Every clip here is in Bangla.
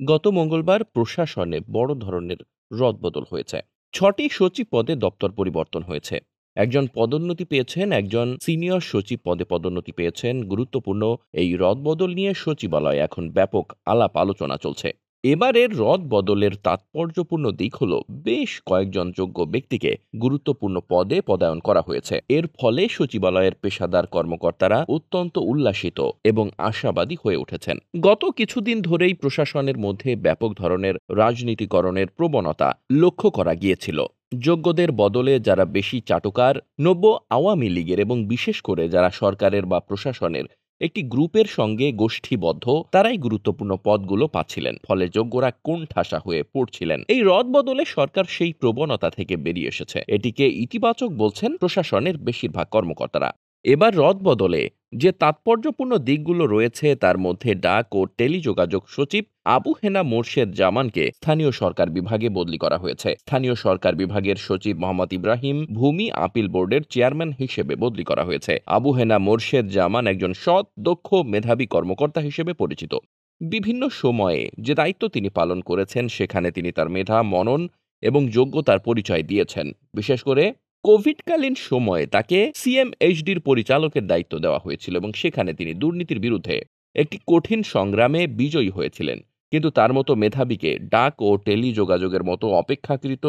গত মঙ্গলবার প্রশাসনে বড় ধরনের রদবদল হয়েছে। ৬টি সচিব পদে দপ্তর পরিবর্তন হয়েছে। একজন পদোন্নতি পেয়েছেন, একজন সিনিয়র সচিব পদে পদোন্নতি পেয়েছেন। গুরুত্বপূর্ণ এই রদবদল নিয়ে সচিবালয়ে এখন ব্যাপক আলাপ আলোচনা চলছে। এবারের রদবদলের তাৎপর্যপূর্ণ দিক হল বেশ কয়েকজন যোগ্য ব্যক্তিকে গুরুত্বপূর্ণ পদে পদায়ন করা হয়েছে। এর ফলে সচিবালয়ের পেশাদার কর্মকর্তারা অত্যন্ত উল্লাসিত এবং আশাবাদী হয়ে উঠেছেন। গত কিছুদিন ধরেই প্রশাসনের মধ্যে ব্যাপক ধরনের রাজনীতিকরণের প্রবণতা লক্ষ্য করা গিয়েছিল। যোগ্যদের বদলে যারা বেশি চাটুকার, নব্য আওয়ামী লীগের এবং বিশেষ করে যারা সরকারের বা প্রশাসনের একটি গ্রুপের সঙ্গে গোষ্ঠীবদ্ধ, তারাই গুরুত্বপূর্ণ পদগুলো পাচ্ছিলেন। ফলে যোগ্যরা কোণঠাসা হয়ে পড়ছিলেন। এই রদবদলে সরকার সেই প্রবণতা থেকে বেরিয়ে এসেছে। এটিকে ইতিবাচক বলছেন প্রশাসনের বেশিরভাগ কর্মকর্তারা। এবার রদবদলে যে তাৎপর্যপূর্ণ দিকগুলো রয়েছে তার মধ্যে ডাক ও টেলিযোগাযোগ সচিব আবু হেনা মোর্শেদ জামানকে স্থানীয় সরকার বিভাগে বদলি করা হয়েছে। স্থানীয় সরকার বিভাগের সচিব মোহাম্মদ ইব্রাহিম ভূমি আপিল বোর্ডের চেয়ারম্যান হিসেবে বদলি করা হয়েছে। আবু হেনা মোর্শেদ জামান একজন সৎ, দক্ষ, মেধাবী কর্মকর্তা হিসেবে পরিচিত। বিভিন্ন সময়ে যে দায়িত্ব তিনি পালন করেছেন সেখানে তিনি তার মেধা, মনন এবং যোগ্যতার পরিচয় দিয়েছেন। বিশেষ করে কোভিডকালীন সময়ে তাকে সিএমএইচডির পরিচালকের দায়িত্ব দেওয়া হয়েছিল এবং সেখানে তিনি দুর্নীতির বিরুদ্ধে একটি কঠিন সংগ্রামে বিজয়ী হয়েছিলেন। কিন্তু তার মতো মেধাবীকে ডাক ও টেলিযোগাযোগের মতো অপেক্ষাকৃত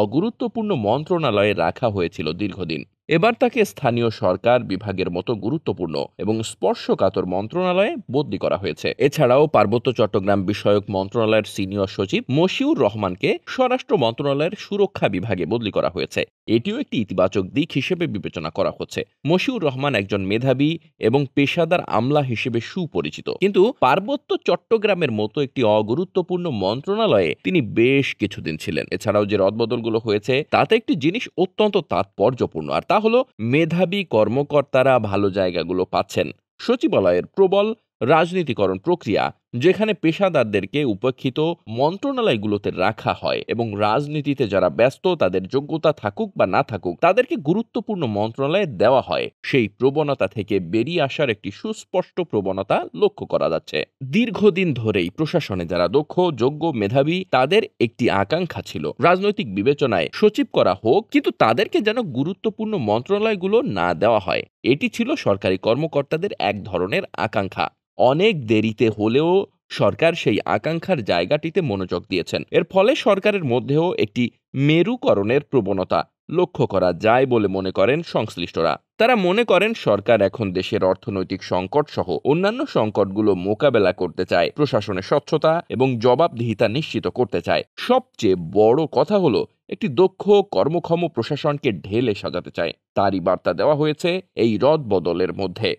অগুরুত্বপূর্ণ মন্ত্রণালয়ে রাখা হয়েছিল দীর্ঘদিন। এবার তাকে স্থানীয় সরকার বিভাগের মতো গুরুত্বপূর্ণ এবং স্পর্শকাতর মন্ত্রণালয়ে বদলি করা হয়েছে। এছাড়াও পার্বত্য চট্টগ্রাম বিষয়ক মন্ত্রণালয়ের সিনিয়র সচিব মশিউর রহমানকে স্বরাষ্ট্র মন্ত্রণালয়ের সুরক্ষা বিভাগে বদলি করা হয়েছে। এটিও একটি ইতিবাচক দিক হিসেবে বিবেচনা করা হচ্ছে। মশিউর রহমান একজন মেধাবী এবং পেশাদার আমলা হিসেবে সুপরিচিত, কিন্তু পার্বত্য চট্টগ্রামের মতো একটি অগুরুত্বপূর্ণ মন্ত্রণালয়ে তিনি বেশ কিছুদিন ছিলেন। এছাড়াও যে রদবদলগুলো হয়েছে তাতে একটি জিনিস অত্যন্ত তাৎপর্যপূর্ণ, আর তা হলো মেধাবী কর্মকর্তারা ভালো জায়গাগুলো পাচ্ছেন। সচিবালয়ের প্রবল রাজনীতিকরণ প্রক্রিয়া, যেখানে পেশাদারদেরকে উপেক্ষিত মন্ত্রণালয়গুলোতে রাখা হয় এবং রাজনীতিতে যারা ব্যস্ত তাদের যোগ্যতা থাকুক বা না থাকুক তাদেরকে গুরুত্বপূর্ণ মন্ত্রণালয়ে দেওয়া হয়, সেই প্রবণতা থেকে বেরিয়ে আসার একটি সুস্পষ্ট প্রবণতা লক্ষ্য করা যাচ্ছে। দীর্ঘদিন ধরেই প্রশাসনে যারা দক্ষ, যোগ্য, মেধাবী তাদের একটি আকাঙ্ক্ষা ছিল রাজনৈতিক বিবেচনায় সচিব করা হোক, কিন্তু তাদেরকে যেন গুরুত্বপূর্ণ মন্ত্রণালয়গুলো না দেওয়া হয়। এটি ছিল সরকারি কর্মকর্তাদের এক ধরনের আকাঙ্ক্ষা। অনেক দেরিতে হলেও সরকার সেই আকাঙ্ক্ষার জায়গাটিতে মনোযোগ দিয়েছেন। এর ফলে সরকারের মধ্যেও একটি মেরুকরণের প্রবণতা লক্ষ্য করা যায় বলে মনে করেন সংশ্লিষ্টরা। তারা মনে করেন সরকার এখন দেশের অর্থনৈতিক সংকট সহ অন্যান্য সংকটগুলো মোকাবেলা করতে চায়, প্রশাসনের স্বচ্ছতা এবং জবাবদিহিতা নিশ্চিত করতে চায়। সবচেয়ে বড় কথা হলো একটি দক্ষ, কর্মক্ষম প্রশাসনকে ঢেলে সাজাতে চায়। তারই বার্তা দেওয়া হয়েছে এই রদবদলের মধ্যে।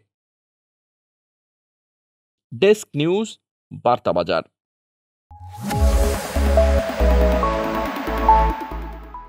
ডেস্ক নিউজ, বার্তা বাজার।